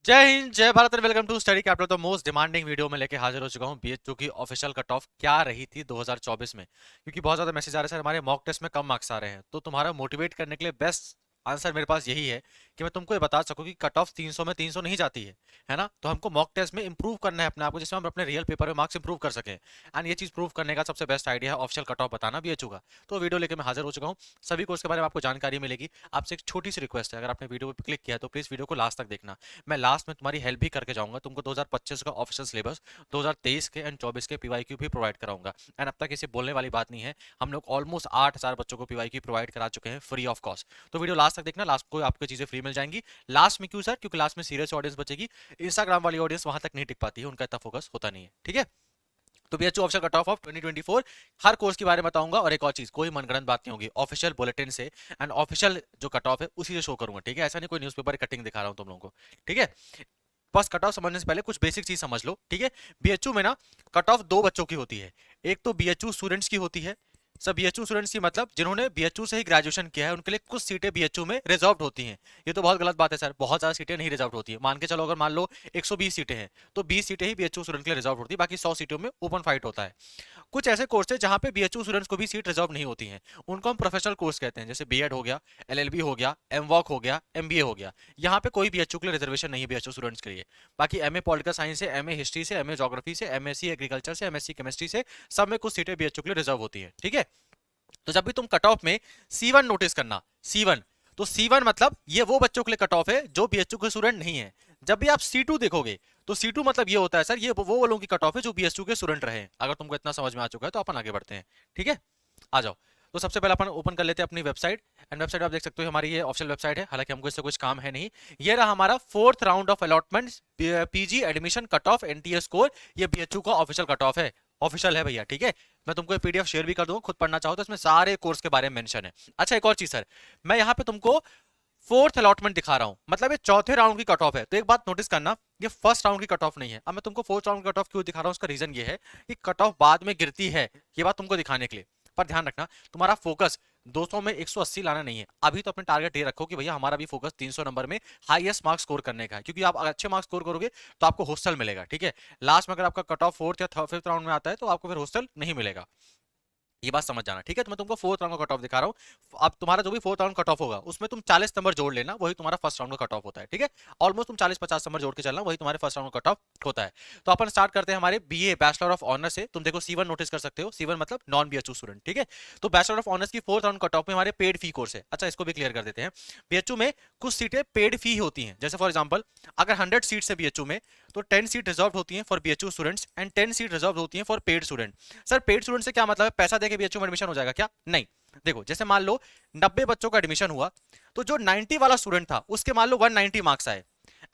जय हिंद जय Bharat and welcome to study capital. The most demanding video में लेके हाजिर हो चुका हूँ बीएचयू की ऑफिशियल कट ऑफ क्या रही थी 2024 में, क्योंकि बहुत ज्यादा मैसेज आ रहे हैं सर हमारे मॉक टेस्ट में कम मार्क्स आ रहे हैं। तो तुम्हारा मोटिवेट करने के लिए बेस्ट आंसर मेरे पास यही है कि मैं तुमको ये बता सकूं कि कट ऑफ 300 में 300 नहीं जाती है ना। तो हमको मॉक टेस्ट में इंप्रूव करना है अपने आप को, जिसमें हम अपने रियल पेपर में मार्क्स इंप्रूव कर सकें। एंड ये चीज प्रूव करने का सबसे बेस्ट आइडिया है ऑफिशियल कट ऑफ बताना बीएचयू का। तो वीडियो लेके मैं हाजिर हो चुका हूँ। सभी कोर्स के बारे में आपको जानकारी मिलेगी। आपसे एक छोटी सी रिक्वेस्ट है, अगर आपने वीडियो पर क्लिक किया है तो प्लीज वीडियो को लास्ट तक देखना। मैं लास्ट में तुम्हारी हेल्प भी करके जाऊंगा, तुमको 2025 का ऑफिशियल सिलेबस, 2023 के एंड 24 के पीवाईक्यू भी प्रोवाइड कराऊंगा। एंड अब तक इसे बोलने वाली बात नहीं है, हम लोग ऑलमोस्ट 8000 बच्चों को पीवाईक्यू प्रोवाइड करा चुके हैं फ्री ऑफ कॉस्ट। तो वीडियो लास्ट तक देखना, लास्ट को आपको चीजें फ्री मिल जाएंगी। लास्ट में क्यों सर? क्योंकि लास्ट में सीरियस ऑडियंस बचेगी। इंस्टाग्राम वाली ऑडियंस वहां तक नहीं टिक पाती है, उनका इतना फोकस होता नहीं है, ठीक है। तो बीएचयू ऑफिशियल कट ऑफ 2024 हर कोर्स के बारे में बताऊंगा। और एक और चीज, कोई मनगढ़ंत बात नहीं होगी, ऑफिशियल बुलेटिन से एंड ऑफिशियल जो कट ऑफ है उसी से शो करूंगा, ठीक है। ऐसा नहीं कोई न्यूज़पेपर कटिंग दिखा रहा हूं तुम लोगों को, ठीक है। बस कट ऑफ समझने से पहले कुछ बेसिक चीज समझ लो, ठीक है। बीएचयू में ना कट ऑफ दो बच्चों की होती है। एक तो बीएचयू स्टूडेंट्स की होती है। सब बीएचयू स्टूडेंट्स की मतलब जिन्होंने बीएचयू से ही ग्रेजुएशन किया है, उनके लिए कुछ सीटें बीएचयू में रिजर्व होती हैं। ये तो बहुत गलत बात है सर, बहुत ज्यादा सीटें नहीं रिजर्व होती है। मान के चलो, अगर मान लो 120 सीटें हैं तो 20 सीटें ही बीएचयू स्टूडेंट के लिए रिजर्व होती है, बाकी 100 सीटों में ओपन फाइट होता है। कुछ ऐसे कोर्स है जहां पे बीएचयू स्टूडेंट्स को भी सीट रिजर्व नहीं होती हैं, उनको हम प्रोफेशनल कोर्स कहते हैं, जैसे बीएड हो गया, एलएलबी हो गया, एमवॉक हो गया, एमबीए हो गया। यहाँ पे कोई बीएचयू के लिए रिजर्वेशन नहीं है बीएचयू स्टूडेंट्स के लिए। बाकी एमए पॉलिटिकल साइंस से, एमए हिस्ट्री से, एमए ज्योग्राफी से, एमएससी एग्रीकल्चर से, एमएससी केमिस्ट्री से, सब में कुछ सीटें बीएचयू के लिए रिजर्व होती है, ठीक है। तो जब भी तुम कट ऑफ में C1 नोटिस करना, C1, तो C1 मतलब ये वो बच्चों के लिए कट ऑफ है जो बीएचयू के स्टूडेंट नहीं है। जब भी आप C2 देखोगे तो C2 मतलब ये होता है सर, ये वो वालों की कट ऑफ है जो बीएचयू के स्टूडेंट रहे हैं। अगर तुमको इतना समझ में आ चुका है तो अपन आगे बढ़ते हैं, ठीक है। आ जाओ। तो सबसे पहले अपन ओपन कर लेते हैं अपनी वेबसाइट। एंड वेबसाइट आप देख सकते हो, हमारी ये ऑफिशियल वेबसाइट है, हालांकि हमको इससे कुछ काम है नहीं। ये रहा हमारा fourth round of allotment PG admission cut off NTA score. ये बीएचयू का ऑफिशियल कट ऑफ है, ऑफिशियल है भैया, ठीक है। मैं तुमको ये पीडीएफ शेयर भी कर दूंगा, खुद पढ़ना चाहो तो इसमें सारे कोर्स के बारे में मेंशन है। अच्छा, एक और चीज सर, मैं यहाँ पे तुमको फोर्थ अलॉटमेंट दिखा रहा हूं, मतलब ये चौथे राउंड की कट ऑफ है। तो एक बात नोटिस करना, ये फर्स्ट राउंड की कट ऑफ नहीं है। अब मैं तुमको फोर्थ राउंड की कट ऑफ क्यों दिखा रहा हूं, उसका रीजन ये है कि कट ऑफ बाद में गिरती है, ये बात तुमको दिखाने के लिए। पर ध्यान रखना, तुम्हारा फोकस 200 में 180 लाना नहीं है। अभी तो अपने टारगेट ये रखो कि भैया हमारा भी फोकस 300 नंबर में हाईएस्ट मार्क्स स्कोर करने का है, क्योंकि आप अगर अच्छे मार्क्स स्कोर करोगे तो आपको हॉस्टल मिलेगा, ठीक है। लास्ट में अगर आपका कट ऑफ फोर्थ या फिफ्थ राउंड में आता है तो आपको फिर हॉस्टल नहीं मिलेगा। ये बात समझ जाना, ठीक है। तो मैं तुमको फोर्थ राउंड का कट ऑफ दिखा रहा हूँ। अब तुम्हारा जो भी फोर्थ राउंड कट ऑफ होगा उसमें तुम 40 नंबर जोड़ लेना, वही तुम्हारा फर्स्ट राउंड का कट ऑफ होता है, ठीक है। ऑलमोस्ट तुम 40-50 नंबर जोड़ के चलना, वही तुम्हारे फर्स्ट राउंड का कट ऑफ होता है। तो अपन स्टार्ट करते हैं हमारे बीए बैचलर ऑफ ऑनर्स से। तुम देखो C1 नोटिस कर सकते हो, C1 मतलब नॉन बीएचयू स्टूडेंट, ठीक है। तो बैचलर ऑफ ऑनर्स की फोर्थ राउंड कट ऑफ में हमारे पेड फी कोर्स है। अच्छा, इसको भी क्लियर कर देते हैं। बीएचयू में कुछ सीटें पेड फी होती हैं, जैसे फॉर एग्जाम्पल अगर 100 सीट्स है बीएचयू में तो 10 सीट रिजर्व होती हैं for BHU students and 10 seat reserve होती हैं for paid student. Sir paid student से क्या मतलब है, पैसा देके बीएचयू में एडमिशन हो जाएगा क्या? नहीं। देखो, जैसे मान लो 90 बच्चों का एडमिशन हुआ, तो जो 90 वाला स्टूडेंट था उसके मान लो 190 मार्क्स आए,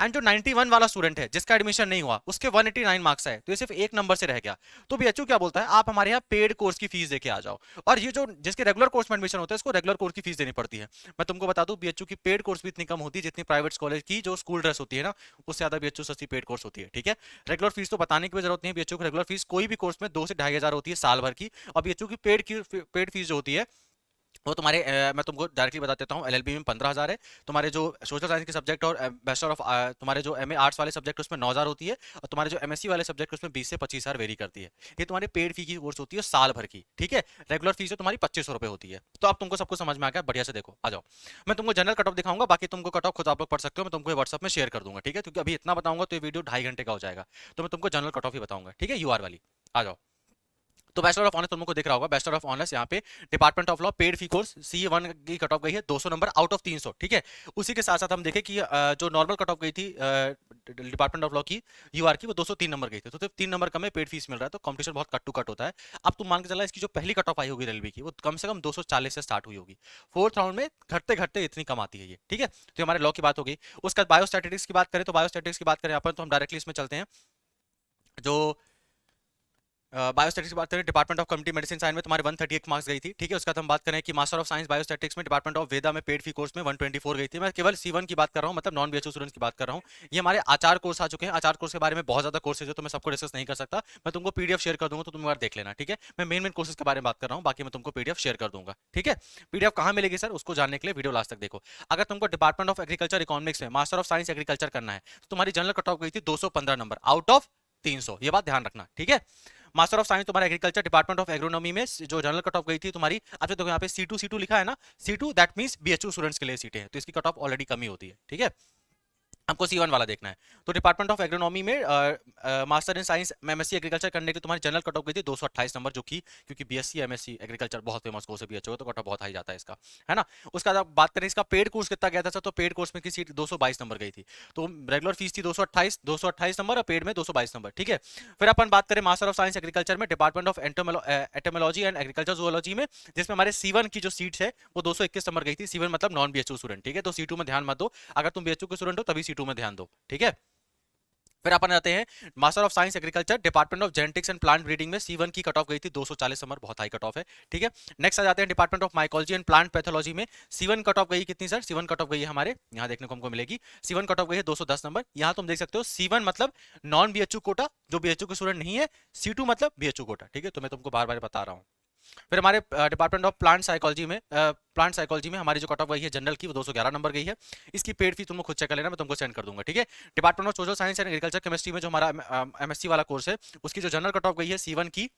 एंड जो 91 वाला स्टूडेंट है जिसका एडमिशन नहीं हुआ उसके 189 मार्क्स आए, तो ये सिर्फ एक नंबर से रह गया। तो बीएचयू क्या बोलता है, आप हमारे यहाँ पेड कोर्स की फीस देके आ जाओ। और ये जो जिसके रेगुलर कोर्स में एडमिशन होता है इसको रेगुलर कोर्स की फीस देनी पड़ती है। मैं तुमको बता दूं, बीएचयू की पेड कोर्स भी इतनी कम होती है जितनी प्राइवेट कॉलेज की जो स्कूल ड्रेस होती है ना, उससे ज्यादा बीएचयू सस्ती पेड कोर्स होती है, ठीक है। रेगुलर फीस तो बताने की भी जरूरत नहीं है, बीएचयू की रेगुलर फीस कोई भी कोर्स में 2 से 2,500 होती है साल भर की। और बीएचयू की पेड फीस जो होती है वो तुम्हारे मैं तुमको डायरेक्टली बता देता हूँ, एलएलबी में 15,000 है। तुम्हारे जो सोशल साइंस के सब्जेक्ट और बैचलर ऑफ तुम्हारे जो एमए आर्ट्स वाले सब्जेक्ट उसमें 9,000 होती है। और तुम्हारे जो एमएससी वाले सब्जेक्ट उसमें 20 से 25,000 वेरी करती है। ये तुम्हारी पेड फी की कोर्स होती है साल भर की, ठीक है। रेगुलर फीस है तुम्हारी 2500 रुपए होती है। तो अब तुमको सबको समझ में आ गया, बढ़िया से देखो, आ जाओ। मैं तुमको जनरल कट ऑफ दिखाऊंगा, बाकी तुमको कट ऑफ खुद आप लोग पढ़ सकते हो, मैं तुमको व्हाट्सअप में शेयर कर दूंगा, ठीक है। क्योंकि अभी इतना बताऊंगा तो ये वीडियो 2.5 घंटे का हो जाएगा। तो मैं तुमको जनरल कट ऑफ ही बताऊंगा, ठीक है, यूआर वाली। आ जाओ। तो बैचलर ऑफ ऑनर्स तुमको दिख रहा होगा, बैचलर ऑफ ऑनर्स यहाँ पे department of law paid fee course C1 की कट ऑफ गई है 200 नंबर आउट ऑफ 300, ठीक है। उसी के साथ साथ हम देखें कि जो नॉर्मल कट ऑफ गई थी डिपार्टमेंट ऑफ लॉ की यूआर की, वो 203 नंबर गई थी। तो सिर्फ 3 नंबर कम है, पेड फीस मिल रहा है, तो कंपटीशन बहुत कट टू कट होता है। अब तुम मान के चला इसकी जो पहली कट ऑफ आई होगी रेलवे की, वो कम से कम 240 से स्टार्ट हुई होगी। फोर्थ राउंड में घटते घटते इतनी कम आती है ये, ठीक है। तो हमारे लॉ की बात हो गई। उसके बाद बायोस्टैटिस्टिक्स की बात करें, तो बायोस्टैटिस्टिक्स की बात करें यहाँ पर, तो हम डायरेक्टली इसमें चलते हैं। जो बायोस्टैटिक्स की बात करें, department of community medicine science में तुम्हारे 138 मार्क्स गई थी, ठीक है। उसके बाद हम बात करें कि मास्टर ऑफ साइंस बायोस्टैटिक्स में डिपार्टमेंट ऑफ वेदा में पेड फी कोर्स में 124 गई थी। मैं केवल C1 की बात कर रहा हूँ, मतलब नॉन बीएचयू स्टूडेंट्स की बात कर रहा हूँ। ये हमारे आचार कोर्स आ चुके हैं। आचार कोर्स के बारे में बहुत ज्यादा कोर्सेज है, तो मैं सबको डिस्कस नहीं कर सकता। मैं तुमको पीडीएफ शेयर कर दूंगा, तो तुम एक बार देख लेना, ठीक है। मैं मेन कोर्सेज के बारे में बात कर रहा हूँ, बाकी मैं तुमको पीडीएफ शेयर कर दूंगा, ठीक है। पीडीएफ कहाँ मिलेगी सर, उसको जानने के लिए वीडियो लास्ट तक देखो। अगर तुमको डिपार्टमेंट ऑफ एग्रीकल्चर इकोनॉमिक्स में मास्टर ऑफ साइंस एग्रीकल्चर करना है, तो तुम्हारी जनरल कट ऑफ गई थी 215 नंबर आउट ऑफ 300। ये बात ध्यान रखना, ठीक है। मास्टर ऑफ साइंस तुम्हारा एग्रीकल्चर डिपार्टमेंट ऑफ एग्रोनॉमी में जो जनरल कट ऑफ गई थी तुम्हारी, अब देखो यहाँ पे C2 लिखा है ना, C2 that means BHU students के लिए सीटें हैं, तो इसकी कट ऑफ ऑलरेडी कमी होती है, ठीक है। हमको C1 वाला देखना है। तो डिपार्टमेंट ऑफ एग्रोनॉमी में master in science MSc agriculture करने के लिए तुम्हारी जनरल कट ऑफ गई थी 228 नंबर, जो कि क्योंकि बीएससी एमएससी एग्रीकल्चर बहुत फेमस कोर्स है बीएचयू, तो कट ऑफ बहुत हाई जाता है इसका, है ना। उसका बाद बात करें इसका पेड कोर्स कितना गया था सर, तो पेड कोर्स में की सीट 222 नंबर गई थी। तो रेगुलर फीस थी 228 नंबर और पेड में 222 नंबर, ठीक है। फिर अपन बात करें मास्टर ऑफ साइंस एग्रीकल्चर में department of entomology and agriculture zoology में, जिसमें हमारे C1 की जो सीट है वो 221 नंबर गई थी। C1 मतलब नॉन बीएचयू स्टूडेंट, ठीक है। तो C2 में ध्यान मत दो, अगर तुम बीएचयू के स्टूडेंट हो तभी C2 में ध्यान दो, ठीक है। फिर अपन आते हैं master of science agriculture department of genetics and plant breeding में C1 की कट ऑफ गई थी 240 नंबर, बहुत हाई कट ऑफ है, ठीक है। नेक्स्ट आ जाते हैं department of mycology and plant pathology में C1 कट ऑफ गई कितनी सर, C1 कट ऑफ गई है हमारे यहाँ देखने को हमको मिलेगी, C1 कट ऑफ गई है 210 नंबर। यहाँ तुम देख सकते हो C1 मतलब नॉन बीएचयू कोटा, जो बीएचयू के स्टूडेंट नहीं है, C2 मतलब बीएचयू कोटा, ठीक है। तो मैं तुमको बार बार बता रहा हूँ। फिर हमारे डिपार्टमेंट ऑफ प्लांट साइकोलॉजी में हमारी जो कट ऑफ गई है जनरल की, वो 211 नंबर गई है। इसकी पेड फी तुमको खुद चेक कर लेना, मैं तुमको सेंड कर दूंगा, ठीक है। Department of social science and agriculture chemistry में जो हमारा एमएससी वाला कोर्स है, उसकी जो जनरल कट ऑफ गई है C1 की,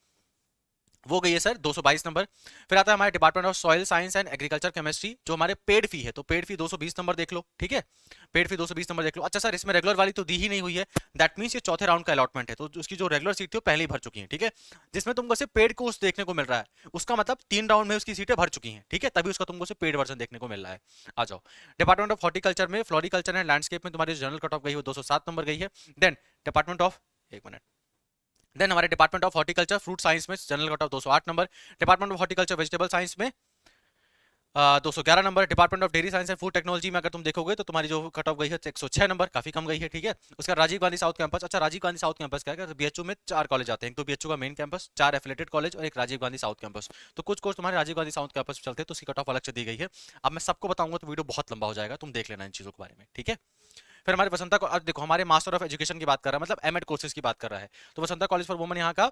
वो गई है सर 222 नंबर। फिर आता है हमारे department of soil science and agriculture chemistry, जो हमारे पेड फी है, तो पेड फी 220 नंबर देख लो, ठीक है। पेड फी 220 नंबर देख लो। अच्छा सर, इसमें रेगुलर वाली तो दी ही नहीं हुई है, दैट मींस ये चौथे राउंड का अलॉटमेंट है, तो उसकी जो रेगुलर सीट थी वो पहले ही भर चुकी है, ठीक है। जिसमें तुमको सिर्फ पेड कोर्स देखने को मिल रहा है, उसका मतलब 3 राउंड में उसकी सीटें भर चुकी हैं, ठीक है, तभी उसका तुमको सिर्फ पेड वर्जन देखने को मिल रहा है। आ जाओ डिपार्टमेंट ऑफ हॉर्टिकल्चर में, फ्लोरिकल्चर एंड लैंडस्केप में तुम्हारी जनरल कट ऑफ गई है 207 नंबर गई है। देन डिपार्टमेंट ऑफ, एक मिनट, देन हमारे department of horticulture fruit science में general cut off 208 number. Department of horticulture vegetable science में 211 number. Department of dairy science and food technology में अगर तुम देखोगे तो तुम्हारी जो कट ऑफ गई है 106 नंबर, काफी कम गई है, ठीक है। उसका राजीव गांधी साउथ कैंपस, अच्छा राजीव गांधी साउथ कैंपस क्या है, बीएचयू में 4 कॉलेज आते हैं, एक तो बीएचयू का मेन कैंपस, 4 एफिलेटेड कॉलेज और एक राजीव गांधी साउथ कैंपस। तो कुछ कोर्स तुम्हारे राजीव गांधी साउथ कैंपस में चलते हैं, तो उसकी कट ऑफ अलग से दी गई है। अब मैं सबको बताऊंगा तो वीडियो बहुत लंबा हो जाएगा, तुम देख लेना इन चीजों के बारे में, ठीक है। फिर हमारे वसंता को, अब देखो हमारे मास्टर ऑफ एजुकेशन की बात कर रहा है, मतलब एमएड कोर्सेज की बात कर रहा है, तो वसंता कॉलेज फॉर वुमेन यहाँ का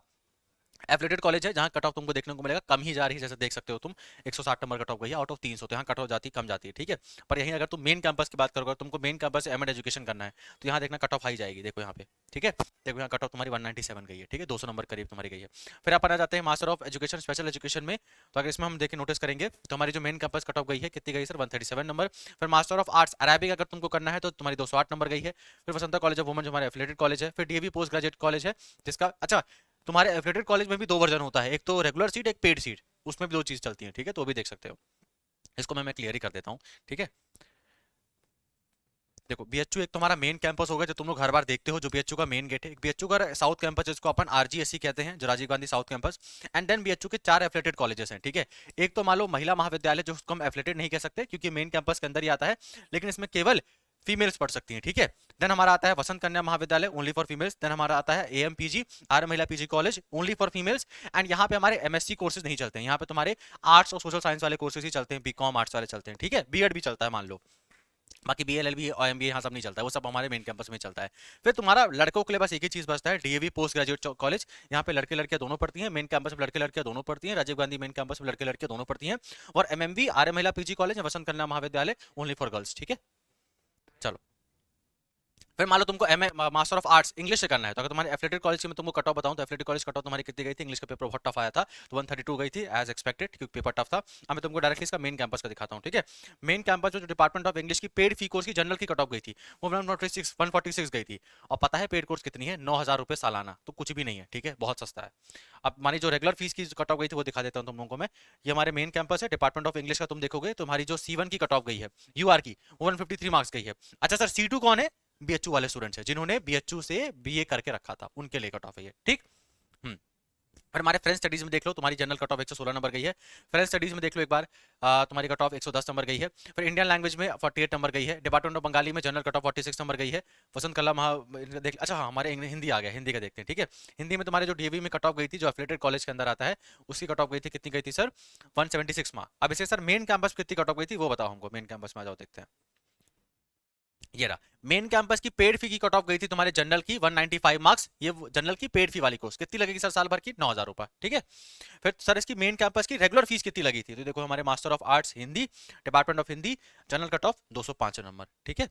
एफिलेटेड कॉलेज है, जहां कट ऑफ तुमको देखने को मिलेगा कम ही जा रही है, जैसे देख सकते हो तुम 160 नंबर कट ऑफ गई है आउट ऑफ 300, तो यहाँ कट ऑफ जाती है, कम जाती है, ठीक है। पर यहीं अगर तुम मेन कैंपस की बात करोगे, तुमको मेन कैंपस से एमएड एजुकेशन करना है, तो यहाँ देखना कट ऑफ हाई जाएगी, देखो यहाँ पे, ठीक है। देखो यहाँ कट ऑफ तुम्हारी 197 गई है, ठीक है, 200 नंबर करीब तुम्हारी गई है। फिर अपन आ जाते हैं master of education special education में, तो अगर इसमें हम देखें नोटिस करेंगे तो हमारी जो मेन कैंपस कट ऑफ गई है कितनी गई सर, 137 नंबर। फिर मास्टर ऑफ आर्ट्स अरेबिक अगर तुमको करना है तो तुम्हारी 208 नंबर गई है। फिर वसंता कॉलेज ऑफ वुमेन जो हमारे एफिलेटेड कॉलेज है। फिर डीएवी पोस्ट ग्रेजुएट कॉलेज है, जिसका, अच्छा तुम्हारे एफिलेटेड कॉलेज में भी 2 वर्जन होता है, एक तो रेगुलर सीट, एक पेड सीट, उसमें भी 2 चीज चलती है, ठीक है, तो भी देख सकते हो। इसको मैं क्लियर ही कर देता हूँ, ठीक है। देखो बीएचयू एक तुम्हारा मेन कैंपस होगा, जो तुम लोग हर बार देखते हो, जो बीएचयू का मेन गेट है। एक बीएचयू का साउथ कैंपस, जिसको अपन आरजीएससी कहते हैं, जो Rajiv Gandhi south campus. And then BHU के 4 एफिलेटेड कॉलेजेस हैं, ठीक है। एक तो मान लो महिला महाविद्यालय, जो उसको हम एफिलेटेड नहीं कह सकते क्योंकि मेन कैंपस के अंदर ही आता है, लेकिन इसमें केवल फीमेल्स पढ़ सकती हैं, ठीक है। देन हमारा आता है वसंत कन्या महाविद्यालय, ओनली फॉर फीमेल्स। देन हमारा आता है एएमपीजी, आर्य महिला PG college, only for females. And यहाँ पे हमारे एमएससी कोर्सेज नहीं चलते हैं, यहाँ पे तुम्हारे आर्ट्स और सोशल साइंस वाले कोर्सेज ही चलते हैं, बीकॉम आर्ट्स वाले चलते हैं, ठीक है। बीएड भी चलता है मान लो, बाकी बीएलएलबी और एमबीए यहाँ सब नहीं चलता है, वो सब हमारे मेन कैंपस में चलता है। फिर तुम्हारा लड़कों के लिए बस एक ही चीज बचता है, डीएवी पोस्ट ग्रेजुएट कॉलेज। यहाँ पे लड़के लड़कियां दोनों पढ़ती हैं, मेन कैंपस में लड़के लड़कियां दोनों पढ़ती हैं, राजीव गांधी मेन कैंपस में लड़के लड़कियां दोनों पढ़ती हैं। और एमएमवी आर्य महिला पीजी कॉलेज, वसंत कन्या महाविद्यालय, ओनली फॉर गर्ल्स, ठीक है। चलो फिर मान लो तुमको MA master of arts English से करना है, तो अगर तुम्हारे एफिलेटेड कॉलेज की मैं तुमको कट ऑफ बताऊं, तो एफिलेटेड कॉलेज कट ऑफ तुम्हारी कितनी गई थी, इंग्लिश का पेपर बहुत टफ आया था, तो 132 गई थी एज एक्सपेक्टेड, क्योंकि पेपर टफ था। अब मैं तुमको डायरेक्टली इसका मेन कैंपस का दिखाता हूं, ठीक है। मेन कैंपस जो डिपार्टमेंट ऑफ इंग्लिश की पेड फी कोर्स की जनरल की कट ऑफ गई थी, वो 146 गई थी। और पता है पेड कोर्स कितनी है, 9,000 रुपये सालाना, तो कुछ भी नहीं है, ठीक है, बहुत सस्ता है। अब हमारी जो रेगुलर फीस की कट ऑफ गई थी वो दिखा देता हूँ तुम लोगों को मैं। ये हमारे मेन कैंपस है, डिपार्टमेंट ऑफ इंग्लिश का तुम देखोगे तो हमारी जो C1 की कट ऑफ गई है यूआर की, 153 मार्क्स गई है। अच्छा सर C2 कौन है, बीएचयू वाले स्टूडेंट्स हैं, जिन्होंने बीएचयू से बीए करके रखा था, उनके लिए कट ऑफ है ये, ठीक। हम्म फिर हमारे फ्रेंच स्टडीज में देख लो, तुम्हारी जनरल कट ऑफ 116 नंबर गई है। फ्रेंच स्टडीज में देख लो एक बार, तुम्हारी कट ऑफ 110 नंबर गई है। फिर इंडियन लैंग्वेज में 48 नंबर गई है। डिपार्टमेंट ऑफ बंगाली में जनरल कट ऑफ 46 नंबर गई है। वसंत कला महा देख, अच्छा हाँ, हमारे हिंदी आ गया, हिंदी का देखते हैं, ठीक है। हिंदी में तुम्हारे जो डीएवी में कट ऑफ गई थी, जो एफिलेटेड कॉलेज के अंदर आता है, उसकी कट ऑफ गई थी, कितनी गई थी सर? 176 मार्क्स। अब इसे सर मेन कैंपस कितनी कट ऑफ गई थी वो बताओ हमको, मेन कैंपस में आ जाओ, देखते हैं। ये रहा मेन कैंपस की पेड फी की कट ऑफ गई थी तुम्हारे जनरल की 195 मार्क्स। ये जनरल की पेड फी वाली कोर्स कितनी लगेगी सर साल भर की? 9,000 रुपए, ठीक है। फिर सर इसकी मेन कैंपस की रेगुलर फीस कितनी लगी थी? तो देखो हमारे master of arts Hindi, department of Hindi, general cut of 205 number, ठीक है।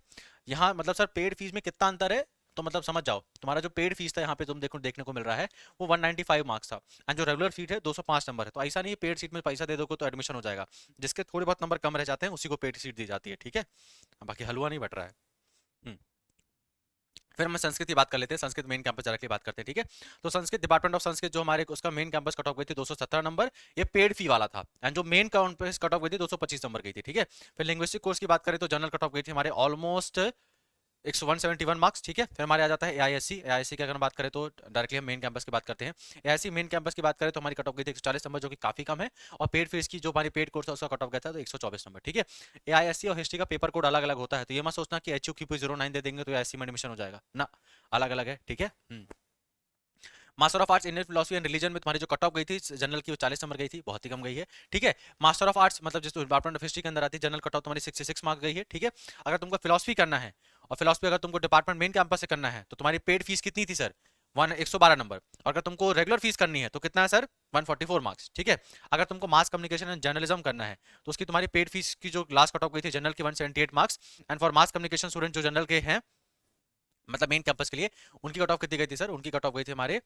यहाँ मतलब सर पेड फीस में कितना अंतर है, तो मतलब समझ जाओ, तुम्हारा जो पेड फीस था यहाँ पे तुम देखो देखने को मिल रहा है वो 195 मार्क्स था, एंड जो रेगुलर सीट है 205 नंबर है। तो ऐसा नहीं पेड सीट में पैसा दे दोगे तो एडमिशन हो जाएगा, जिसके थोड़े बहुत नंबर कम रह जाते हैं उसी को पेड सीट दी जाती है, ठीक है। बाकी हलवा नहीं बट रहा है। हम्म। फिर हम संस्कृत की बात कर लेते हैं, संस्कृत मेन कैंपस डायरेक्टली बात करते हैं, ठीक है। तो संस्कृत, डिपार्टमेंट ऑफ संस्कृत जो हमारे उसका मेन कैंपस कट ऑफ गई थी 217 नंबर, ये पेड फी वाला था, एंड जो मेन कैंपस कट ऑफ गई थी 225 नंबर गई थी, ठीक है। फिर लिंग्विस्टिक कोर्स की बात करें तो जनरल कट ऑफ गई थी हमारे ऑलमोस्ट 171 मार्क्स, ठीक है। फिर हमारे आ जाता है एआईएससी। एआईएससी की अगर हम बात करें तो डायरेक्टली हम मेन कैंपस की बात करते हैं। एआईएससी मेन कैंपस की बात करें तो हमारी कट ऑफ गई थी 140 नंबर, जो कि काफी कम है, और पेड फीस की जो हमारी पेड कोर्स था उसका कट ऑफ गया था तो 124 नंबर, ठीक है। एआईएससी और हिस्ट्री का पेपर कोड अलग अलग होता है, तो ये मत सोचना कि HUQP09 दे देंगे तो एआईएससी में एडमिशन हो जाएगा ना, अलग अलग है, ठीक है। Master of arts Indian philosophy and religion में तुम्हारी जो कट ऑफ गई थी जनरल की वो 40 नंबर गई थी, बहुत ही कम गई है, ठीक है। मास्टर ऑफ आर्ट्स मतलब जिस डिपार्टमेंट ऑफ हिस्ट्री के अंदर आती है, जनरल कट ऑफ तुम्हारी 66 मार्क्स गई है, ठीक है। अगर तुमको फिलोसफी करना है, और फिलोसफी अगर तुमको डिपार्टमेंट मेन कैंपस से करना है, तो तुम्हारी पेड फीस कितनी थी सर? 112 नंबर। और अगर तुमको रेगुलर फीस करनी है तो कितना है सर? 144 मार्क्स, ठीक है। अगर तुमको मास कम्युनिकेशन एंड जर्नलिज्म करना है तो उसकी तुम्हारी पेड फीस की जो लास्ट कट ऑफ गई थी जनरल की 178 marks, and for mass communication student जो जनरल के हैं, मतलब मेन कैंपस के लिए, उनकी कट ऑफ कितनी गई थी सर? उनकी कट ऑफ गई थी हमारे,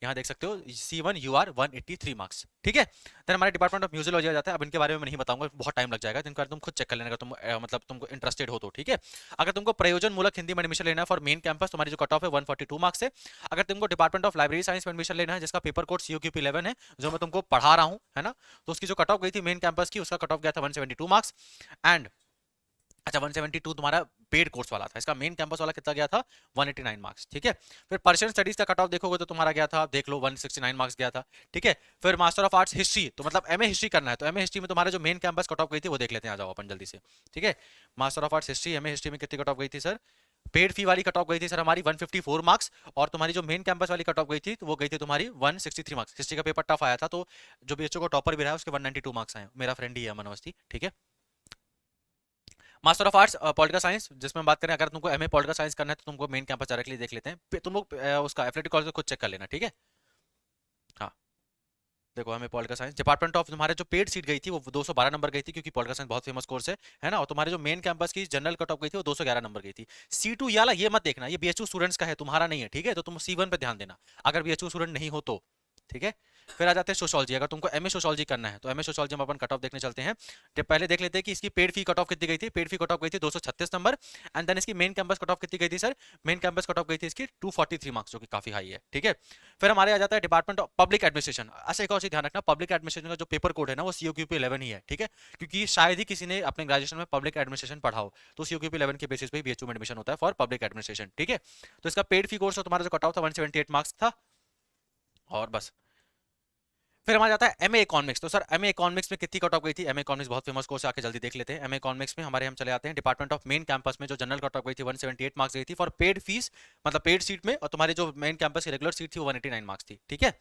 यहाँ देख सकते हो, C1 UR 183 मार्क्स, ठीक है। देन हमारे डिपार्टमेंट ऑफ म्यूजियोलॉजी आ जाता है। अब इनके बारे में मैं नहीं बताऊंगा, बहुत टाइम लग जाएगा, तो इनका तुम खुद चेक कर लेना अगर तुम मतलब तुमको इंटरेस्टेड हो तो, ठीक है। अगर तुमको प्रयोजन मूलक हिंदी में एडमिशन लेना है फॉर मेन कैंपस, तुम्हारी जो कट ऑफ है 142 मार्क्स है। अगर तुमको डिपार्टमेंट ऑफ लाइब्रेरी साइंस में एडमिशन लेना है, जिसका पेपर कोड CUQ11 है, जो मैं तुमको पढ़ा रहा हूँ, है ना, तो उसकी जो कट ऑफ गई थी मेन कैंपस की, उसका कट ऑफ गया था 172 मार्क्स। एंड अच्छा 172 तुम्हारा पेड कोर्स वाला था, इसका मेन कैंपस वाला कितना गया था? 189 मार्क्स, ठीक है। फिर पर्शियन स्टडीज का कट ऑफ देखोगे तो तुम्हारा गया था, देख लो, 169 मार्क्स गया था, ठीक है। फिर मास्टर ऑफ आर्ट्स हिस्ट्री, तो मतलब MA हिस्ट्री करना है, तो MA हिस्ट्री में तुम्हारा जो मेन कैंपस कट ऑफ गई थी वो देख लेते हैं, आ जाओ अपन जल्दी से, ठीक है। Master of arts history, MA history में कितनी कट ऑफ गई थी सर? पेड फी वाली कट ऑफ गई थी सर हमारी 154 मार्क्स, और तुम्हारी जो मेन कैंपस वाली कट ऑफ गई थी तो वो गई थी तुम्हारी 163 मार्क्स। हिस्ट्री का पेपर टफ आया था, तो जो BHO को टॉपर भी रहा है उसके 192 मार्क्स आए, मेरा फ्रेंड ही है अमन अवस्थी, ठीक है। Master of arts political science, जिसमें बात करें, अगर तुमको MA पॉलिटिकल साइंस करना है तो तुमको मेन कैंपस डायरेक्टली देख लेते हैं, तुम लोग उसका एथलेटिक कॉलेज खुद चेक कर लेना, ठीक है। हाँ, देखो हमें पॉलिटिकल साइंस डिपार्टमेंट ऑफ तुम्हारे जो पेड सीट गई थी वो 212 नंबर गई थी, क्योंकि पॉलिटिकल साइंस बहुत फेमस कोर्स है ना। और तुम्हारे जो मेन कैंपस की जनरल कट ऑफ गई थी वो 211 नंबर गई थी। C2 याला ये मत देखना, ये BHU स्टूडेंट्स का है, तुम्हारा नहीं है, ठीक है। तो तुम C1 पे ध्यान देना, अगर BHU स्टूडेंट नहीं हो तो, ठीक है। फिर आ जाते हैं सोशोलॉजी। अगर तुमको MA सोशोलॉजी करना है तो MA सोशोलॉजी में अपन कट ऑफ देखने चलते हैं। तो पहले देख लेते हैं कि इसकी पेड फी कट ऑफ कितनी गई थी। पेड फी कट ऑफ गई थी 236 नंबर, एंड देन इसकी मेन कैंपस कट ऑफ कितनी गई थी sir? Main campus cut off गई थी इसकी 243 मार्क्स, जो कि काफी हाई है, ठीक है। फिर हमारे आ जाता है डिपार्टमेंट ऑफ पब्लिक एडमिनिस्ट्रेशन। अच्छा एक और चीज ध्यान रखना, पब्लिक एडमिनिस्ट्रेशन का जो पेपर कोड है ना वो COQP11 ही है, ठीक है। क्योंकि शायद ही किसी ने अपने ग्रेजुएशन में पब्लिक एडमिनिस्ट्रेशन पढ़ा हो, तो COQP11 के बेसिस पे BHU में एडमिशन होता है फॉर पब्लिक एडमिनिस्ट्रेशन, ठीक है। तो इसका पेड फी कोर्स तुम्हारा जो कट ऑफ था 178 मार्क्स था, और बस। फिर हमारा जाता है MA इकोनॉमिक्स। तो सर MA इकोनॉमिक्स में कितनी कट ऑफ गई थी? MA इकोनॉमिक्स बहुत फेमस कोर्स है, आके जल्दी देख लेते हैं। MA इकोनॉमिक्स में हमारे हम चले जाते हैं डिपार्टमेंट ऑफ मेन कैंपस में, जो जनरल कट ऑफ गई थी 178 मार्क्स गई थी फॉर पेड फीस, मतलब पेड सीट में, और तुम्हारी जो मेन कैंपस की रेगुलर सीट थी वो 189 मार्क्स थी, ठीक है।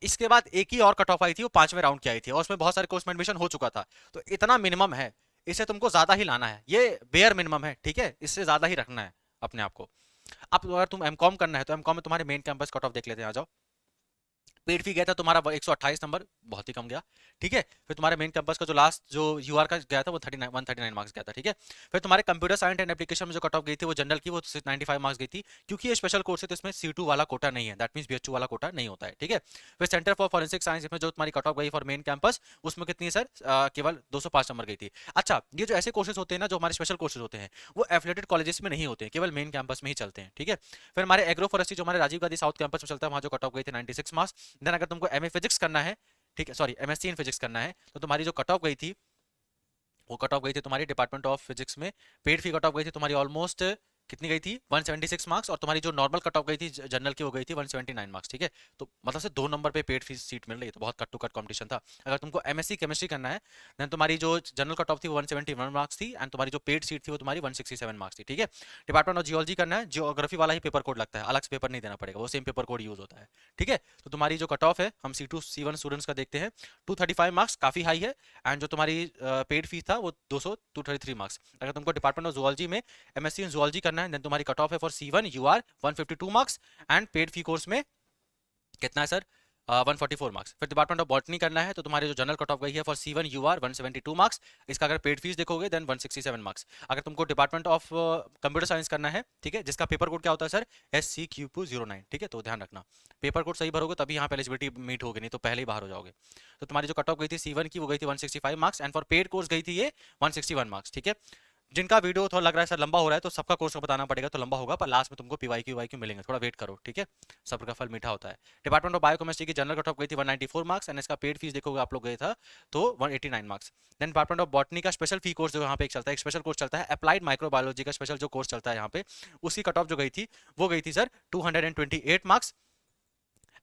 इसके बाद एक ही और कट ऑफ आई थी, वो 5वें राउंड की आई थी, और उसमें बहुत सारे कोर्स में एडमिशन हो चुका था। तो इतना मिनिमम है, इसे तुमको ज्यादा ही लाना है, ये बेयर मिनिमम है, ठीक है, इससे ज्यादा ही रखना है अपने आप को। अब अगर तुम MCOM करना है तो MCOM में तुम्हारे मेन कैंपस कट ऑफ देख लेते हैं, आ जाओ। पेड फी गया था तुम्हारा 128 नंबर, बहुत ही कम गया, ठीक है। फिर तुम्हारे मेन कैंपस का जो लास्ट जो UR का गया था वो 139 मार्क्स गया था, ठीक है। फिर तुम्हारे कंप्यूटर साइंस एंड एप्लीकेशन में जो कट ऑफ गई थी वो जनरल की वो 95 मार्क्स गई थी, क्योंकि ये स्पेशल कोर्स है तो इसमें C2 वाला कोटा नहीं है, दैट मींस BHU वाला कोटा नहीं होता है, ठीक है। फिर सेंटर फॉर फॉरेंसिक साइंस में जो तुम्हारी कट ऑफ गई फॉर मेन कैंपस, उसमें कितनी है सर? केवल 205 नंबर गई थी। अच्छा, ये जो ऐसे कोर्सेज होते हैं ना, जो हमारे स्पेशल कोर्सेज होते हैं, वो एफिलिएटेड कॉलेजेस में नहीं होते हैं, केवल मेन कैंपस में ही चलते हैं, ठीक है। फिर हमारे एग्रो फॉरेस्ट्री जो हमारे राजीव गांधी साउथ कैंपस में चलता है, वहां जो कट ऑफ गई थी 96 मार्क्स। देन अगर तुमको MA फिजिक्स करना है, ठीक है, सॉरी MSc इन फिजिक्स करना है, तो तुम्हारी जो कट ऑफ गई थी वो कट ऑफ गई थी तुम्हारी डिपार्टमेंट ऑफ फिजिक्स में, पेड फी कट ऑफ गई थी तुम्हारी ऑलमोस्ट कितनी गई थी 176 मार्क्स, और तुम्हारी जो नॉर्मल कट ऑफ गई थी जनरल की वो गई थी 179 मार्क्स, ठीक है। तो मतलब से 2 नंबर पे पेड फीस सीट मिल रही है, तो बहुत कट टू कट कंपटीशन था। अगर तुमको एमएससी केमिस्ट्री करना है देन तुम्हारी जो जनरल कट ऑफ थी वो 171 मार्क्स थी, एंड तुम्हारी जो पेड सीट थी वो तुम्हारी 167 मार्क्स थी, ठीक है। डिपार्टमेंट ऑफ जियोलॉजी करना है, जियोग्राफी वाला ही पेपर कोड लगता है, अलग से पेपर नहीं देना पड़ेगा, वो सेम पेपर कोड यूज होता है, ठीक है। तो तुम्हारी जो कट ऑफ है हम C2 C1 स्टूडेंट्स का देखते हैं, 235 मार्क्स काफी हाई है, एंड जो तुम्हारी पेड फीस था वो 233 मार्क्स। अगर तुमको डिपार्टमेंट ऑफ जूलॉजी में एमएससी इन जूलॉजी करना है देन तुम्हारी कट ऑफ है for C1 you are 152 marks, and paid fee course में कितना है सर 144 मार्क्स। फिर डिपार्टमेंट ऑफ बॉटनी करना है तो तुम्हारी जो जनरल कट ऑफ गई है for C1 you are 172 marks, इसका अगर पेड फीस देखोगे देन 167 मार्क्स। अगर तुमको डिपार्टमेंट ऑफ कंप्यूटर साइंस करना है, ठीक है, जिसका पेपर कोड क्या होता है सर SCQ09, ठीक है, तो ध्यान रखना पेपर कोड सही भरोगे तभी यहाँ पे एलिजिबिलिटी मीट होगी, नहीं तो पहले ही बाहर हो जाओगे। तो तुम्हारी जो कट ऑफ गई थी C1 की वो गई थी 165 marks, and for paid course गई थी ये 161 मार्क्स, ठीक है। जिनका वीडियो थोड़ा लग रहा है सर लंबा हो रहा है तो सबका कोर्स का बताना पड़ेगा, तो लंबा होगा, पर लास्ट में तुमको PYQ वाईक्यू मिलेंगे, थोड़ा वेट करो, ठीक है। सब्र का फल मीठा होता है। डिपार्टमेंट ऑफ बायोकेमिस्ट्री की जनरल कट ऑफ गई थी 194 मार्क्स, एंड इसका पेड फीस देखोगे आप लोग गए था तो 189 marks. Then department of botany का स्पेशल फी कोर्स जो यहाँ पे एक चलता है, एक स्पेशल कोर्स चलता है अप्लाइड माइक्रोबायोलॉजी का स्पेशल जो कोर्स चलता है यहाँ पे, उसकी कट ऑफ जो गई थी वो गई थी सर 228 मार्क्स,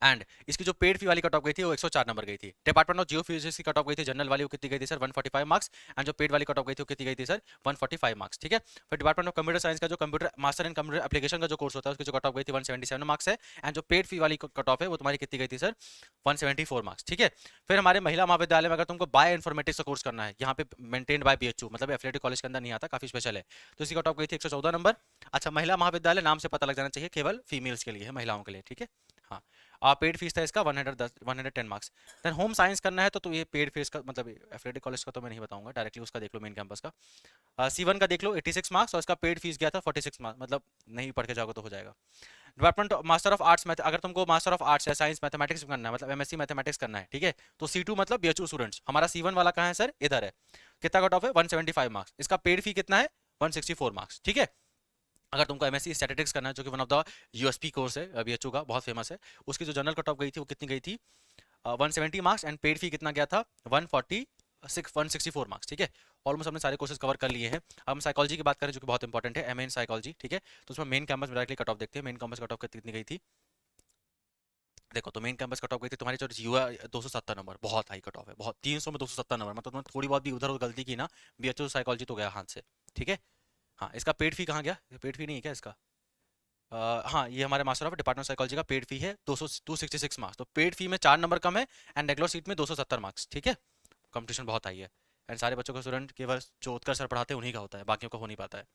एंड इसकी जो पेड फी वाली कट ऑफ गई थी वो 104 नंबर गई थी। डिपार्टमेंट ऑफ जियोफिजिक्स की कट ऑफ गई थी जनरल वाली वो कितनी गई थी सर 145 मार्क्स, एंड जो पेड वाली कट ऑफ गई थी वो कितनी गई थी सर 145 मार्क्स, ठीक है। फिर डिपार्टमेंट ऑफ कंप्यूटर साइंस का जो computer master in computer application का जो कोर्स होता है उसकी जो कट ऑफ गई थी 177 मार्क्स है, एंड जो पेड फी वाली कट ऑफ है वो तुम्हारी कितनी गई थी सर 174 मार्क्स, ठीक है। फिर हमारे महिला महाविद्यालय में अगर तुमको बायो इन्फॉर्मेटिक्स का कोर्स करना है, यहाँ पे मेंटेन्ड बाय BHU मतलब एफिलिएटेड कॉलेज के अंदर नहीं आता, काफी स्पेशल है, तो इसकी कट ऑफ गई थी 114 नंबर। अच्छा, महिला महाविद्यालय नाम से पता लग जाना चाहिए, केवल फीमेल्स के लिए है, महिलाओं के लिए, ठीक है। हाँ, पेड फीस था इसका 110 110 मार्क्स। देन होम साइंस करना है तो ये पेड फीस का मतलब एफिलिएटेड कॉलेज का तो मैं नहीं बताऊंगा, डायरेक्टली उसका देख लो मेन कैंपस का। C1 का देख लो 86 मार्क्स, और इसका पेड फीस गया था 46 मार्क्स, मतलब नहीं पढ़ के जाओगे तो हो जाएगा। Department master of arts math, अगर तुमको मास्टर ऑफ आर्ट्स या साइंस मैथमेटिक्स करना है, मतलब MSc मैथमेटिक्स करना है, ठीक है, तो C2 मतलब BHU स्टूडेंट्स। हमारा C1 वाला कहाँ है सर, इधर है। कितना कट ऑफ है 175 मार्क्स, इसका पेड फी कितना है 164 मार्क्स, ठीक है। अगर तुमको MSc स्टैटिस्टिक्स करना है जो कि one of the USP course है BHU का, बहुत फेमस है, उसकी जो जनरल कट ऑफ गई थी वो कितनी गई थी 170 मार्क्स, एंड पेड फी कितना गया था 164 मार्क्स, ठीक है। ऑलमोस्ट हमने सारे कोर्सेज कवर कर लिए हैं। अब हम साइकोलॉजी की बात करें जो कि बहुत इंपॉर्टेंट है, MA इन साइकोलॉजी, ठीक है। तो उसमें मेन कैंपस में डायरेक्टली कट ऑफ देखते हैं, मेन कैंपस कट ऑफ कितनी गई थी। देखो, तो मेन कैंपस कट ऑफ गई थी तुम्हारी जो युवा 270 नंबर, बहुत हाई कट ऑफ है, बहुत 300 में 270 नंबर, मतलब तुमने थोड़ी बहुत भी उधर उधर गलती की ना BHU साइकोलॉजी तो गया हाथ से, ठीक है। हाँ, इसका पेड फी कहाँ गया, पेड फी नहीं है क्या इसका। हाँ, ये हमारे मास्टर ऑफ डिपार्टमेंट साइकोलॉजी का पेड फी है 266 मार्क्स, तो पेड फी में 4 नंबर कम है, एंड रेगुलर सीट में 270 मार्क्स, ठीक है। कंपटीशन बहुत हाई है, एंड सारे बच्चों को स्टूडेंट केवल जो उत्कर्ष सर पढ़ाते हैं उन्हीं का होता है, बाकियों का हो नहीं पाता है।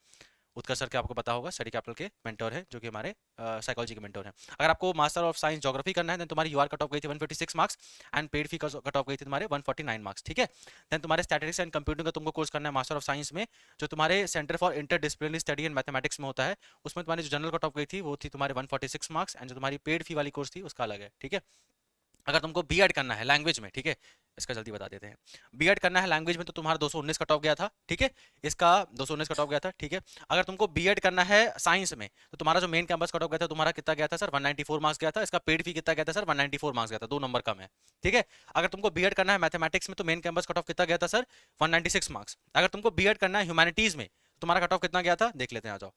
उत्कर्ष सर के आपको पता होगा स्टडी कैपिटल के मेंटर है, जो कि हमारे साइकोलॉजी के मेंटर हैं। अगर आपको मास्टर ऑफ साइंस ज्योग्राफी करना है देन तुम्हारी UR कट ऑफ गई थी 156 marks, and paid fee cut off गई थी तुम्हारे 149 मार्क्स, ठीक है। देन तुम्हारे स्टैटिस्टिक्स एंड कंप्यूटिंग का तुमको कोर्स करना है मास्टर ऑफ साइंस में, जो तुम्हारे centre for interdisciplinary study and mathematics में होता है, उसमें तुम्हारी जो जनरल कट ऑफ गई थी वो थी तुम्हारे 146 मार्क्स, एंड जो तुम्हारी पेड फी वाली कोर्स थी उसका अलग है, ठीक है। अगर तुमको B.Ed करना है लैंग्वेज में, ठीक है, इसका जल्दी बता देते हैं। B.Ed करना है लैंग्वेज में तो तुम्हारा 219 कट ऑफ गया था, ठीक है, इसका 219 कट ऑफ गया था, ठीक है। अगर तुमको B.Ed करना है साइंस में तो तुम्हारा जो मेन कैंपस कट ऑफ गया था तुम्हारा कितना गया था सर 194 मार्क्स गया था, इसका पेड फी कितना गया था सर 194 मार्क्स गया था, 2 नंबर कम है, ठीक है। अगर तुमको B.Ed करना है मैथमेटिक्स में तो मेन कैंपस कट ऑफ कितना गया था सर 196 मार्क्स। अगर तुमको B.Ed करना है ह्यूमैनिटीज में तुम्हारा कट ऑफ कितना गया था देख लेते हैं, आ जाओ।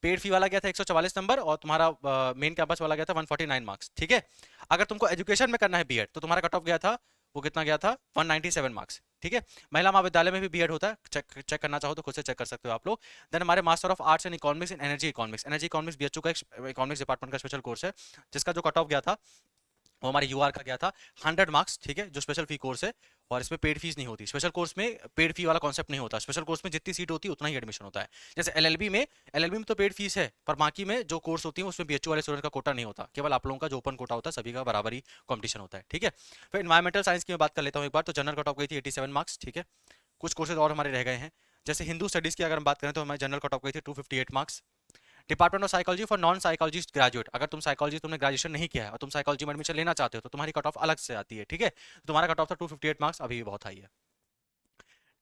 पेड फी वाला गया था 144 नंबर, और तुम्हारा मेन कैंपस वाला गया था 149 मार्क्स, ठीक है। अगर तुमको एजुकेशन में करना है B.Ed तो तुम्हारा कट ऑफ गया था वो कितना गया था 197 मार्क्स, ठीक है। महिला महाविद्यालय में भी B.Ed होता है, चेक करना चाहो तो खुद से चेक कर सकते हो आप लोग। देन हमारे master of arts and economics in energy economics BHU का इकोनॉमिक्स डिपार्टमेंट का स्पेशल कोर्स है, जिसका जो कट ऑफ गया था वो हमारे UR का गया था 100 मार्क्स, ठीक है, जो स्पेशल फी कोर्स है, और इसमें पेड फीस नहीं होती। स्पेशल कोर्स में पेड फी वाला कॉन्सेप्ट नहीं होता, स्पेशल कोर्स में जितनी सीट होती है उतना ही एडमिशन होता है। जैसे LLB में तो पेड फीस है, पर बाकी में जो कोर्स होती है उसमें BHU वाले स्टूडेंट का कोटा नहीं होता, केवल आप लोगों का जो ओपन कोटा होता है सभी का बराबर ही कॉम्पिटिशन होता है, ठीक है। फिर इन्वायरमेंटल साइंस की मैं बात कर लेता हूँ एक बार, तो जनरल कट ऑफ गई थी 87 मार्क्स, ठीक है। कुछ कोर्सेज और हमारे रह गए हैं, जैसे हिंदू स्टडीज की अगर हम बात करें तो हमारी जनरल कट ऑफ गई थी 258 marks. Department of psychology for non psychologist graduate, अगर तुम साइकोलॉजी तुमने ग्रेजुएशन नहीं किया है और तुम साइकोलॉजी में एडमिशन लेना चाहते हो तो तुम्हारी कट ऑफ अलग से आती है, ठीक है। तुम्हारा कट ऑफ था 258 मार्क्स, अभी भी बहुत हाई है।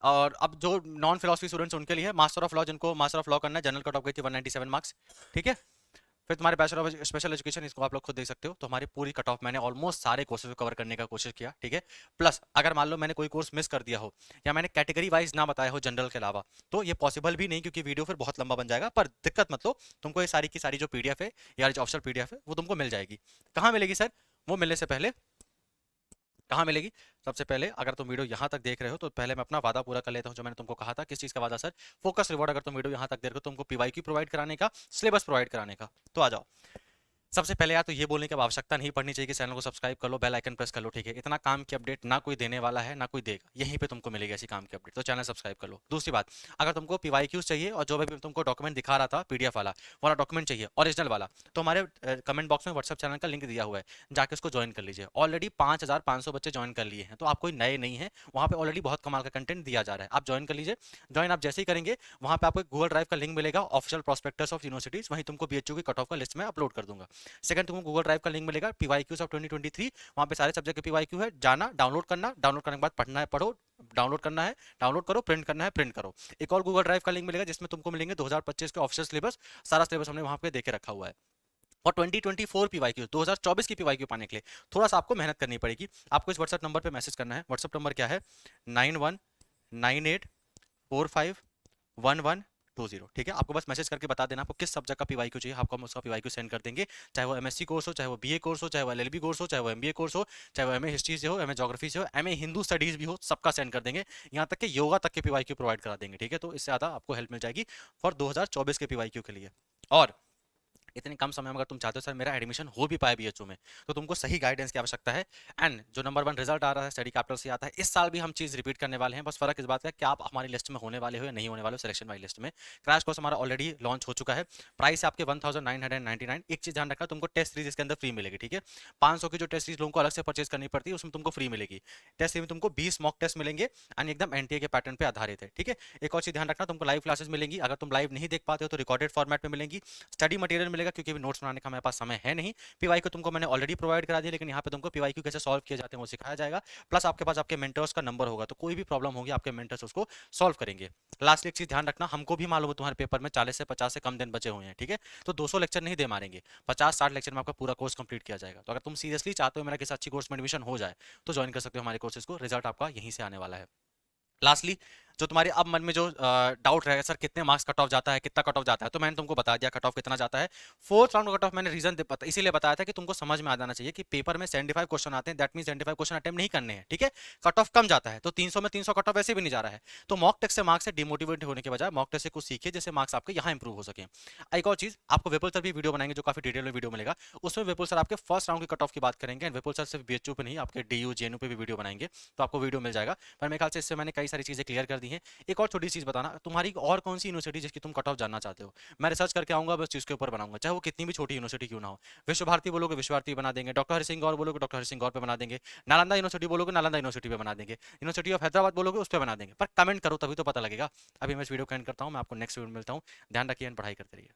और अब जो नॉन फिलोसफी स्टूडेंट्स उनके लिए मास्टर ऑफ लॉ, जिनको मास्टर ऑफ लॉ करना है जनरल कट ऑफ गई थी 197 मार्क्स, ठीक है। फिर तुम्हारे बैचलर ऑफ स्पेशल एजुकेशन, इसको आप लोग खुद देख सकते हो। तो हमारी पूरी कट ऑफ मैंने ऑलमोस्ट सारे कोर्सेज को कवर करने का कोशिश किया, ठीक है। प्लस अगर मान लो मैंने कोई कोर्स मिस कर दिया हो या मैंने कैटेगरी वाइज ना बताया हो जनरल के अलावा, तो ये पॉसिबल भी नहीं, क्योंकि वीडियो फिर बहुत लंबा बन जाएगा। पर दिक्कत मत लो, तुमको ये सारी की सारी जो पीडीएफ है या जो ऑफिशियल पीडीएफ है वो तुमको मिल जाएगी। कहाँ मिलेगी सर? वो मिलने से पहले कहाँ मिलेगी? सबसे पहले अगर तुम वीडियो यहाँ तक देख रहे हो तो पहले मैं अपना वादा पूरा कर लेता हूँ जो मैंने तुमको कहा था। किस चीज़ का वादा सर? Focus reward. अगर तुम वीडियो यहाँ तक देख रहे हो तो तुमको पीवाईक्यू प्रोवाइड कराने का, सिलेबस प्रोवाइड कराने का। तो आ जाओ। सबसे पहले यार तो ये बोलने की अब आवश्यकता नहीं पड़नी चाहिए कि चैनल को सब्सक्राइब कर लो, बेल आइकन प्रेस कर लो, ठीक है। इतना काम की अपडेट ना कोई देने वाला है ना कोई देगा, यहीं पे तुमको मिलेगी ऐसी काम की अपडेट, तो चैनल सब्सक्राइब कर लो। दूसरी बात, अगर तुमको पीवाईक्यूज चाहिए और जो भी तुमको डॉक्यूमेंट दिखा रहा था पीडीएफ वाला डॉक्यूमेंट चाहिए ओरिजिनल वाला, तो हमारे कमेंट बॉक्स में व्हाट्सअप चैनल का लिंक दिया हुआ है, जाके उसको ज्वाइन कर लीजिए। ऑलरेडी 5500 बच्चे ज्वाइन कर लिए हैं, तो आप कोई नए नहीं है, वहाँ पे ऑलरेडी बहुत कमाल का कंटेंट दिया जा रहा है। आप ज्वाइन कर लीजिए। ज्वाइन आप जैसे ही करेंगे वहाँ पे आपको गूगल ड्राइव का लिंक मिलेगा, ऑफिशियल प्रोस्पेक्टस ऑफ यूनिवर्सिटीज, वहीं तुमको बीएचयू की कट ऑफ का लिस्ट में अपलोड कर दूंगा। सेकंड, तुमको गूगल ड्राइव का लिंक मिलेगा पीवाईक्यूज ऑफ 2023, वहां पे सारे सब्जेक्ट के पीवाईक्यू है, जाना डाउनलोड करना, डाउनलोड करने के बाद पढ़ना है पढ़ो, डाउनलोड करना है डाउनलोड करो, प्रिंट करना है प्रिंट करो। एक और गूगल ड्राइव का लिंक मिलेगा जिसमें तुमको मिलेंगे 2025 के ऑफिशियल सिलेबस, सारा सिलेबस हमने वहां पे देके रखा हुआ है। और 2024 पीवाईक्यू 2024 की पीवाईक्यू पाने के लिए थोड़ा सा आपको मेहनत करनी पड़ेगी। आपको इस व्हाट्सएप नंबर पे मैसेज करना है। व्हाट्सएप नंबर क्या है? 9198451120, ठीक है। आपको बस मैसेज करके बता देना आपको किस सब्जेक्ट का पीवाईक्यू चाहिए, आपको हम उसका पीवाईक्यू सेंड कर देंगे। चाहे वो एमएससी कोर्स हो, चाहे वो बीए कोर्स हो, चाहे वो एलएलबी कोर्स हो, चाहे वो एमबीए कोर्स हो, चाहे वो एमए हिस्ट्री से हो, एमए ज्योग्राफी से हो, एमए हिंदू स्टडीज भी हो, सबका सेंड कर देंगे। यहाँ तक कि योगा तक के पीवाईक्यू प्रोवाइड करा देंगे, ठीक है। तो इससे ज़्यादा आपको हेल्प मिल जाएगी फॉर 2024 के पीवाईक्यू के लिए। और इतने कम समय में अगर तुम चाहते हो सर मेरा एडमिशन हो भी पाए बीएचयू में, तो तुमको सही गाइडेंस की आवश्यकता है। एंड जो नंबर 1 रिजल्ट आ रहा है स्टडी कैपिटल से आता है, इस साल भी हम चीज रिपीट करने वाले हैं। बस फर्क इस बात का है कि आप हमारी लिस्ट में होने वाले हो या नहीं होने वाले हो सिलेक्शन वाली लिस्ट में। क्रैश कोर्स हमारा ऑलरेडी लॉन्च हो चुका है। प्राइस आपके 1999। एक चीज ध्यान रखना, तुमको टेस्ट सीरीज इसके अंदर फ्री मिलेगी, ठीक है। 500 की जो टेस्ट सीरीज लोगों को अलग से परचेज करनी पड़ती है, उसमें तुमको फ्री मिलेगी। टेस्ट सीरीज में तुमको 20 मॉक टेस्ट मिलेंगे एंड एकदम एनटीए के पैटर्न पे आधारित है, ठीक है। एक और चीज ध्यान रखना, तुमको लाइव क्लासेस मिलेंगी। अगर तुम लाइव नहीं देख पाते हो तो रिकॉर्डेड फॉर्मेट में मिलेंगी। स्टडी मटेरियल मिलेगा, क्योंकि अभी नोट्स बनाने का हमारे पास समय है नहीं। पीवाईक्यू तुमको मैंने ऑलरेडी प्रोवाइड करा दिया, लेकिन यहाँ पे तुमको पीवाईक्यू कैसे सॉल्व किए जाते हैं वो सिखाया जाएगा। प्लस आपके पास आपके मेंटर्स का नंबर होगा, तो कोई भी प्रॉब्लम होगी आपके मेंटर्स उसको सॉल्व करेंगे। लास्ट एक चीज ध्यान रखना, हमको भी मालूम है तुम्हारे पेपर में 40 से 50 से कम दिन बचे हुए हैं, ठीक है। तो 200 लेक्चर नहीं दे मारेंगे, 50-60 लेक्चर में आपका पूरा कोर्स कंप्लीट किया जाएगा। तो अगर तुम सीरियसली चाहते हो मेरा किसी अच्छी कोर्स में एडमिशन हो जाए, तो ज्वाइन कर सकते हो हमारे कोर्सेज को। रिजल्ट आपका यहीं से आने वाला है। लास्टली, जो तुम्हारे अब मन में जो डाउट रहेगा सर कितने मार्क्स कट ऑफ जाता है, कितना कट ऑफ जाता है, तो मैंने तुमको बता दिया कट ऑफ कितना जाता है। फोर्थ राउंड कट ऑफ मैंने रीजन इसीलिए बताया था कि तुमको समझ में आ जाना चाहिए कि पेपर में 75 क्वेश्चन आते हैं, दैट मीन 75 क्वेश्चन अटेम्प्ट नहीं करने हैं, ठीक है। कट ऑफ कम जाता है, तो 300 में 300 कट ऑफ वैसे भी नहीं जा रहा है। तो मॉक टेस्ट से मार्क्स से डिमोटिवेट होने के बजाय मॉक टेस्ट से कुछ सीखिए, जिससे मार्क्स आपके यहाँ इंप्रूव हो सके। एक और चीज, आपको विपुल सर भी वीडियो बनाएंगे जो काफी डिटेल में वीडियो मिलेगा। उसमें विपुल सर आपके फर्स्ट राउंड की कट ऑफ की बात करेंगे। विपुल सर सिर्फ बीएचयू पे नहीं, आपके डीयू जेएनयू पे भी वीडियो बनाएंगे, तो आपको वीडियो मिल जाएगा। पर मेरे ख्याल से इससे मैंने कई सारी चीजें क्लियर कर दी हैं। एक और छोटी चीज बताना, तुम्हारी और कौन सी यूनिवर्सिटी जिसकी तुम कट ऑफ जानना चाहते हो, मैं रिसर्च करके आऊंगा, बस चीज के ऊपर बनाऊंगा, चाहे वो कितनी भी छोटी यूनिवर्सिटी क्यों ना हो। विश्व भारती बोलोगे विश्व भारती बना देंगे, डॉक्टर हरि सिंह गौर बोलोगे डॉक्टर हरि सिंह गौर पे बना देंगे, नालंदा यूनिवर्सिटी बोलोगे नालंदा यूनिवर्सिटी पे बना देंगे, यूनिवर्सिटी ऑफ हैदराबाद बोलोगे उस पर बना देंगे। पर कमेंट करो तभी तो पता लगेगा। अभी मैं इस वीडियो को एंड करता हूँ, मैं आपको नेक्स्ट वीडियो में मिलता हूँ। ध्यान रखिए एंड पढ़ाई करते रहिए।